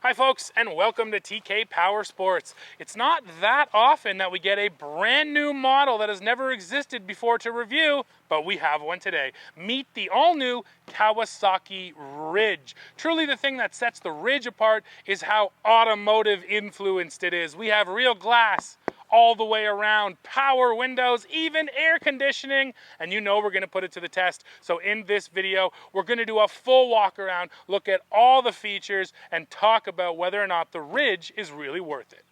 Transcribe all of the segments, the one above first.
Hi folks, and welcome to TK Power Sports. It's not that often that we get a brand new model that has never existed before to review, but we have one today. Meet the all-new Kawasaki Ridge. Truly the thing that sets the Ridge apart is how automotive influenced it is. We have real glass all the way around, power windows, even air conditioning, and you know we're going to put it to the test. So in this video, we're going to do a full walk around, look at all the features, and talk about whether or not the Ridge is really worth it.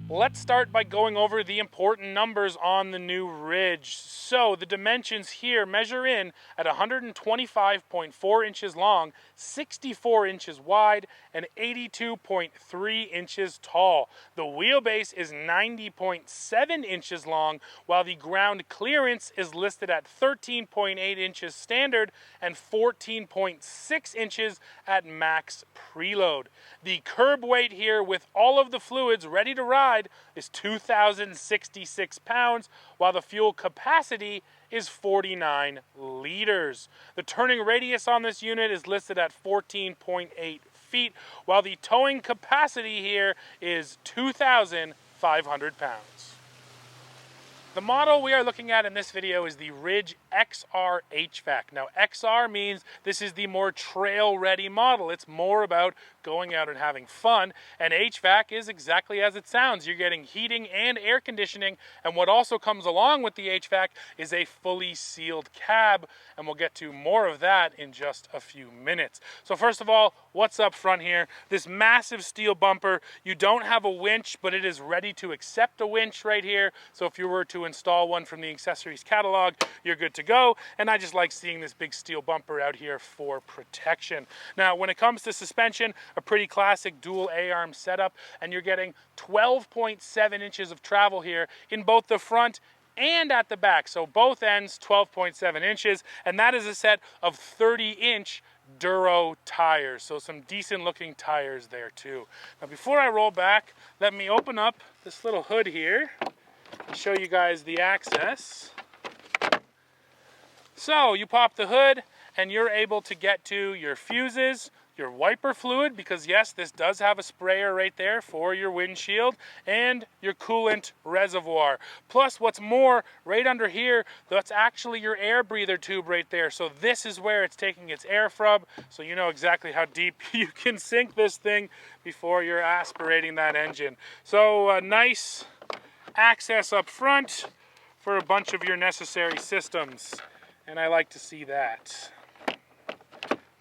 Let's start by going over the important numbers on the new Ridge. So the dimensions here measure in at 125.4 inches long, 64 inches wide, and 82.3 inches tall. The wheelbase is 90.7 inches long, while the ground clearance is listed at 13.8 inches standard and 14.6 inches at max preload. The curb weight here with all of the fluids ready to ride is 2,066 pounds, while the fuel capacity is 49 liters. The turning radius on this unit is listed at 14.8 feet, while the towing capacity here is 2,500 pounds. The model we are looking at in this video is the Ridge XR HVAC. Now XR means this is the more trail-ready model. It's more about going out and having fun, and HVAC is exactly as it sounds. You're getting heating and air conditioning, and what also comes along with the HVAC is a fully sealed cab, and we'll get to more of that in just a few minutes. So first of all, what's up front here? This massive steel bumper. You don't have a winch, but it is ready to accept a winch right here. So if you were to install one from the accessories catalog, you're good to go. And I just like seeing this big steel bumper out here for protection. Now, when it comes to suspension, a pretty classic dual A-arm setup, and you're getting 12.7 inches of travel here in both the front and at the back. So both ends 12.7 inches, and that is a set of 30-inch Duro tires, so some decent looking tires there too. Now before I roll back, let me open up this little hood here and show you guys the access. So you pop the hood and you're able to get to your fuses, your wiper fluid, because yes, this does have a sprayer right there for your windshield, and your coolant reservoir. Plus, what's more, right under here, that's actually your air breather tube right there. So this is where it's taking its air from, so you know exactly how deep you can sink this thing before you're aspirating that engine. So a nice access up front for a bunch of your necessary systems, and I like to see that.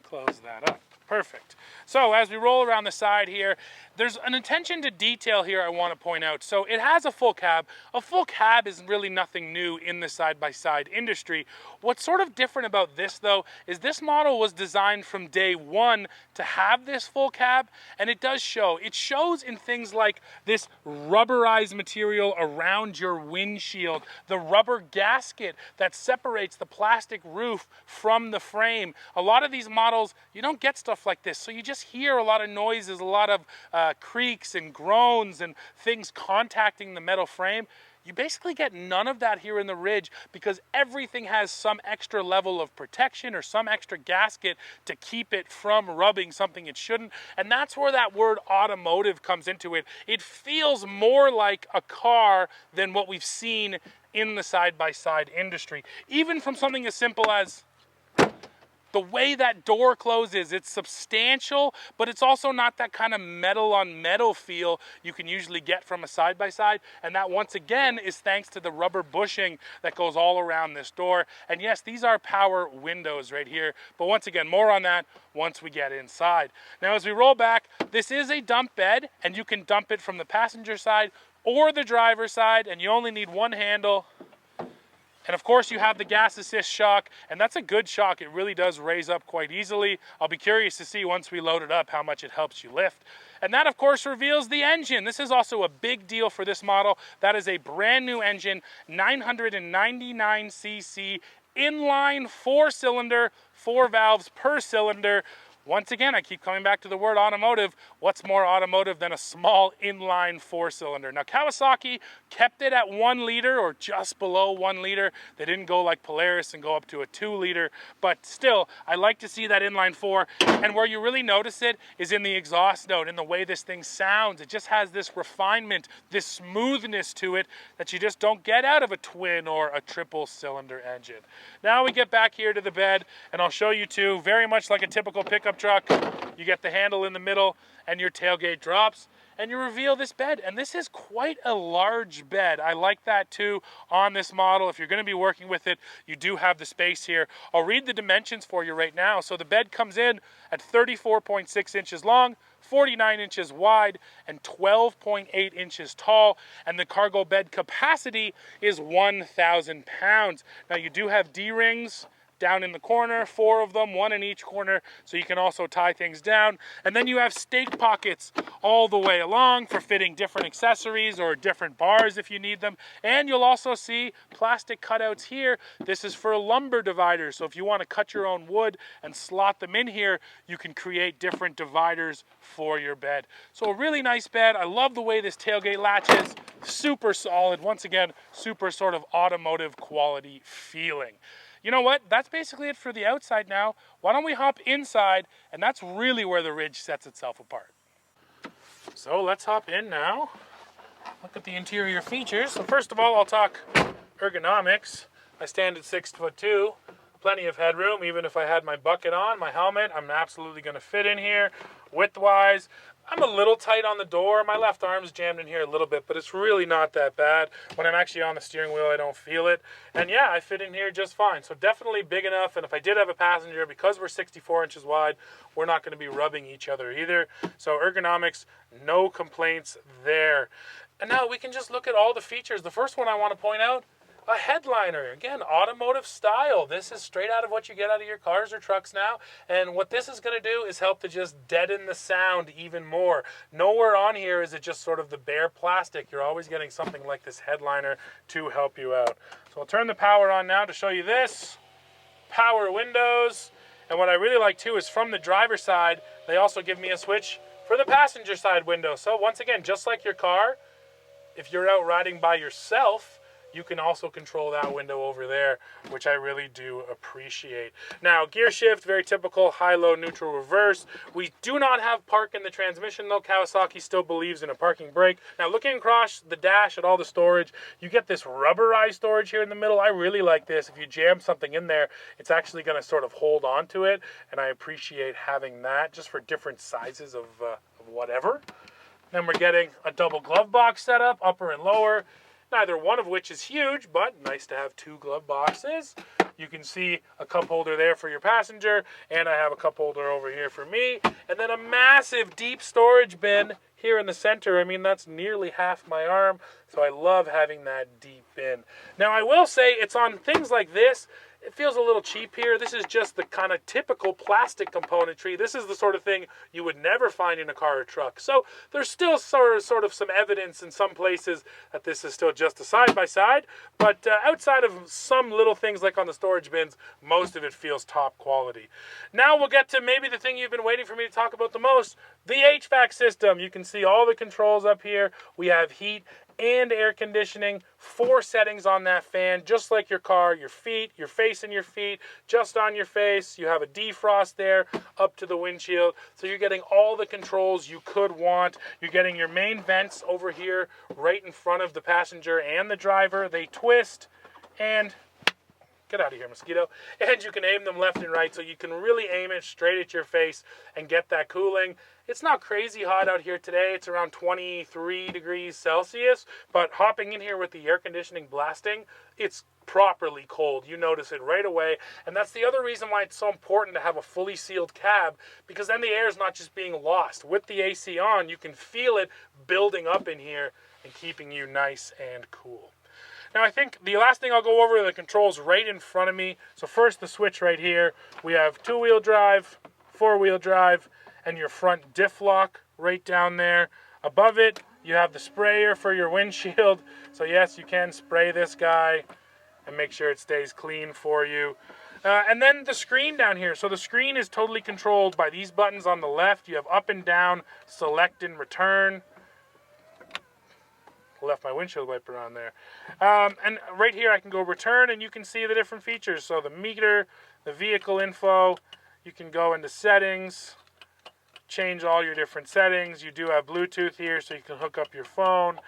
Close that up. Perfect. So as we roll around the side here, there's an attention to detail here I want to point out. So it has a full cab. A full cab is really nothing new in the side-by-side industry. What's sort of different about this though is this model was designed from day one to have this full cab, and it does show. It shows in things like this rubberized material around your windshield, the rubber gasket that separates the plastic roof from the frame. A lot of these models, you don't get stuff like this, so you just hear a lot of noises, a lot of creaks and groans and things contacting the metal frame. You basically get none of that here in the Ridge because everything has some extra level of protection or some extra gasket to keep it from rubbing something it shouldn't. And that's where that word automotive comes into it. It feels more like a car than what we've seen in the side-by-side industry. Even from something as simple as the way that door closes. It's substantial, but it's also not that kind of metal on metal feel you can usually get from a side-by-side. And that once again is thanks to the rubber bushing that goes all around this door. And yes, these are power windows right here, but once again, more on that once we get inside. Now as we roll back, this is a dump bed, and you can dump it from the passenger side or the driver's side, and you only need one handle. And of course you have the gas assist shock, and that's a good shock. It really does raise up quite easily. I'll be curious to see once we load it up how much it helps you lift. And that of course reveals the engine. This is also a big deal for this model. That is a brand new engine, 999cc, inline 4-cylinder, 4 valves per cylinder. Once again, I keep coming back to the word automotive. What's more automotive than a small inline 4-cylinder? Now, Kawasaki kept it at 1 liter or just below 1 liter. They didn't go like Polaris and go up to a 2 liter, but still, I like to see that inline 4. And where you really notice it is in the exhaust note, in the way this thing sounds. It just has this refinement, this smoothness to it that you just don't get out of a twin or a triple cylinder engine. Now we get back here to the bed, and I'll show you too, very much like a typical pickup truck. You get the handle in the middle and your tailgate drops and you reveal this bed. And this is quite a large bed. I like that too on this model. If you're going to be working with it, you do have the space here. I'll read the dimensions for you right now. So the bed comes in at 34.6 inches long, 49 inches wide, and 12.8 inches tall. And the cargo bed capacity is 1,000 pounds. Now you do have D-rings down in the corner, 4 of them, 1 in each corner, so you can also tie things down. And then you have stake pockets all the way along for fitting different accessories or different bars if you need them. And you'll also see plastic cutouts here. This is for lumber dividers, so if you want to cut your own wood and slot them in here, you can create different dividers for your bed. So a really nice bed. I love the way this tailgate latches. Super solid. Once again, super sort of automotive quality feeling. You know what? That's basically it for the outside now. Why don't we hop inside? And that's really where the Ridge sets itself apart. So let's hop in now. Look at the interior features. So first of all, I'll talk ergonomics. I stand at 6'2", plenty of headroom. Even if I had my bucket on, my helmet, I'm absolutely going to fit in here. Width-wise, I'm a little tight on the door. My left arm's jammed in here a little bit, but it's really not that bad. When I'm actually on the steering wheel, I don't feel it. And yeah, I fit in here just fine. So definitely big enough. And if I did have a passenger, because we're 64 inches wide, we're not going to be rubbing each other either. So ergonomics, no complaints there. And now we can just look at all the features. The first one I want to point out, a headliner. Again, automotive style. This is straight out of what you get out of your cars or trucks now. And what this is going to do is help to just deaden the sound even more. Nowhere on here is it just sort of the bare plastic. You're always getting something like this headliner to help you out. So I'll turn the power on now to show you this. Power windows. And what I really like too is from the driver's side, they also give me a switch for the passenger side window. So once again, just like your car, if you're out riding by yourself, you can also control that window over there, which I really do appreciate. Now, gear shift, very typical, high, low, neutral, reverse. We do not have park in the transmission, though. Kawasaki still believes in a parking brake. Now, looking across the dash at all the storage, you get this rubberized storage here in the middle. I really like this. If you jam something in there, it's actually going to sort of hold on to it, and I appreciate having that just for different sizes of whatever. Then we're getting a double glove box setup, upper and lower. Neither one of which is huge, but nice to have 2 glove boxes. You can see a cup holder there for your passenger, and I have a cup holder over here for me. And then a massive deep storage bin here in the center. I mean, that's nearly half my arm, so I love having that deep bin. Now, I will say it's on things like this. It feels a little cheap here. This is just the kind of typical plastic componentry. This is the sort of thing you would never find in a car or truck. So there's still sort of some evidence in some places that this is still just a side-by-side. But outside of some little things like on the storage bins, most of it feels top quality. Now we'll get to maybe the thing you've been waiting for me to talk about the most, the HVAC system. You can see all the controls up here. We have heat and air conditioning, 4 settings on that fan, just like your car. Your feet, your face and your feet, just on your face. You have a defrost there up to the windshield. So you're getting all the controls you could want. You're getting your main vents over here right in front of the passenger and the driver. They twist and get out of here, mosquito. And you can aim them left and right, so you can really aim it straight at your face and get that cooling. It's not crazy hot out here today. It's around 23 degrees Celsius, but hopping in here with the air conditioning blasting, it's properly cold. You notice it right away, and that's the other reason why it's so important to have a fully sealed cab, because then the air is not just being lost. With the AC on, you can feel it building up in here and keeping you nice and cool. Now, I think the last thing I'll go over are the controls right in front of me. So first, the switch right here. We have 2-wheel drive, 4-wheel drive, and your front diff lock right down there. Above it, you have the sprayer for your windshield. So yes, you can spray this guy and make sure it stays clean for you. And then the screen down here. So the screen is totally controlled by these buttons on the left. You have up and down, select and return. Left my windshield wiper on there. And right here I can go return, and you can see the different features. So the meter, the vehicle info, you can go into settings, change all your different settings. You do have Bluetooth here, so you can hook up your phone.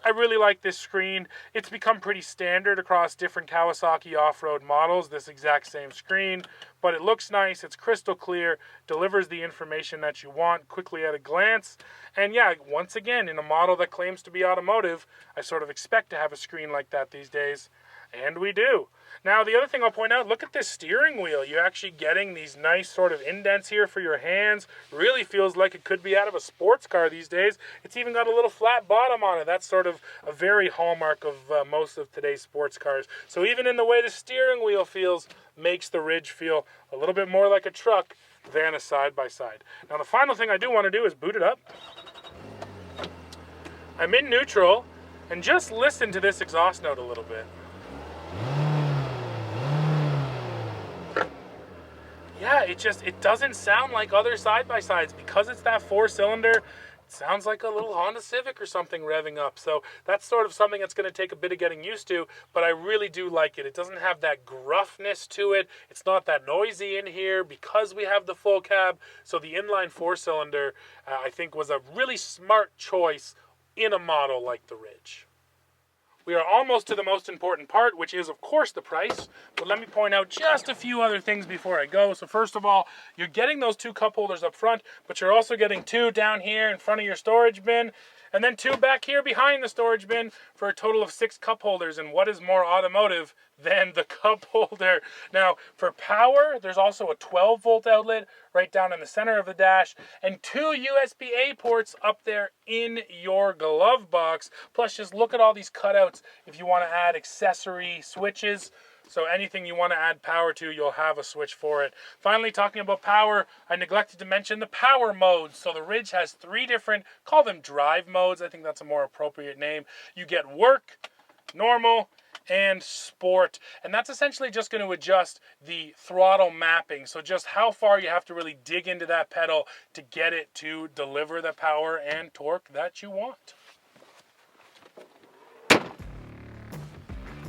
I really like this screen. It's become pretty standard across different Kawasaki off-road models, this exact same screen, but it looks nice, it's crystal clear, delivers the information that you want quickly at a glance. And yeah, once again, in a model that claims to be automotive, I sort of expect to have a screen like that these days, and we do. Now, the other thing I'll point out, look at this steering wheel. You're actually getting these nice sort of indents here for your hands. Really feels like it could be out of a sports car these days. It's even got a little flat bottom on it. That's sort of a very hallmark of most of today's sports cars. So even in the way the steering wheel feels, makes the Ridge feel a little bit more like a truck than a side-by-side. Now, the final thing I do want to do is boot it up. I'm in neutral, and just listen to this exhaust note a little bit. Yeah, it doesn't sound like other side-by-sides. Because it's that 4-cylinder, it sounds like a little Honda Civic or something revving up. So that's sort of something that's going to take a bit of getting used to, but I really do like it. It doesn't have that gruffness to it. It's not that noisy in here because we have the full cab. So the inline 4-cylinder, I think, was a really smart choice in a model like the Ridge. We are almost to the most important part, which is, of course, the price. But let me point out just a few other things before I go. So first of all, you're getting those 2 cup holders up front, but you're also getting 2 down here in front of your storage bin, and then 2 back here behind the storage bin for a total of 6 cup holders. And what is more automotive than the cup holder? Now, for power, there's also a 12-volt outlet right down in the center of the dash, and 2 USB-A ports up there in your glove box. Plus, just look at all these cutouts if you want to add accessory switches. So anything you want to add power to, you'll have a switch for it. Finally, talking about power, I neglected to mention the power modes. So the Ridge has 3 different, call them drive modes. I think that's a more appropriate name. You get work, normal, and sport. And that's essentially just going to adjust the throttle mapping. So just how far you have to really dig into that pedal to get it to deliver the power and torque that you want.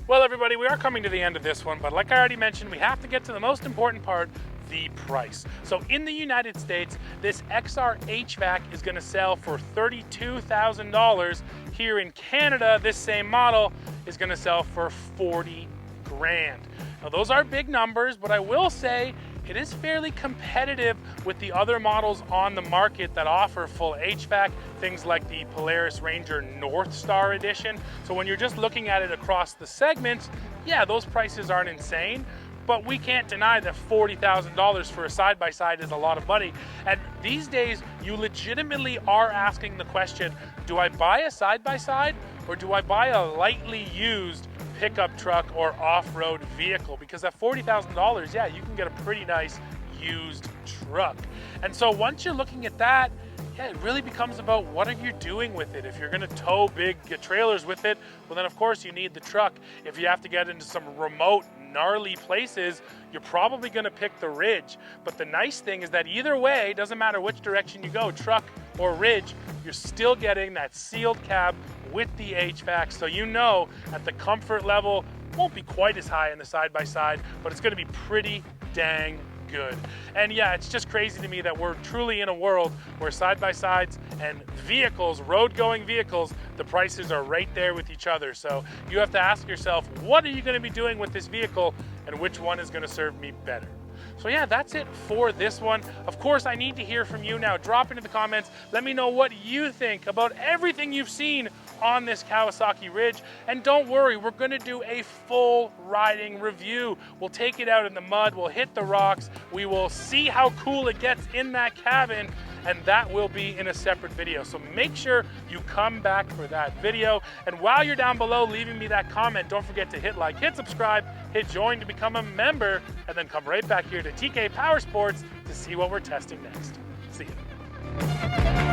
Well, everybody, we are coming to the end of this one, but like I already mentioned, we have to get to the most important part, the price. So in the United States, this XR HVAC is going to sell for $32,000. Here in Canada, this same model is going to sell for 40 grand. Now, those are big numbers, but I will say it is fairly competitive with the other models on the market that offer full HVAC, things like the Polaris Ranger North Star Edition. So when you're just looking at it across the segments, yeah, those prices aren't insane, but we can't deny that $40,000 for a side-by-side is a lot of money. And these days, you legitimately are asking the question, do I buy a side-by-side or do I buy a lightly used pickup truck or off-road vehicle? Because at $40,000, yeah, you can get a pretty nice used truck. And so once you're looking at that, yeah, it really becomes about what are you doing with it. If you're going to tow big trailers with it, well then of course you need the truck. If you have to get into some remote, gnarly places, you're probably going to pick the Ridge. But the nice thing is that either way, doesn't matter which direction you go, truck or Ridge, you're still getting that sealed cab with the HVAC, so you know at the comfort level won't be quite as high in the side-by-side, but it's going to be pretty dang good. And yeah, it's just crazy to me that we're truly in a world where side-by-sides and vehicles, road-going vehicles, the prices are right there with each other. So you have to ask yourself, what are you going to be doing with this vehicle and which one is going to serve me better? So yeah, that's it for this one. Of course, I need to hear from you now. Drop into the comments. Let me know what you think about everything you've seen on this Kawasaki Ridge. And don't worry, we're gonna do a full riding review. We'll take it out in the mud, we'll hit the rocks, we will see how cool it gets in that cabin, and that will be in a separate video. So make sure you come back for that video. And while you're down below leaving me that comment, don't forget to hit like, hit subscribe, hit join to become a member, and then come right back here to TK Power Sports to see what we're testing next. See ya.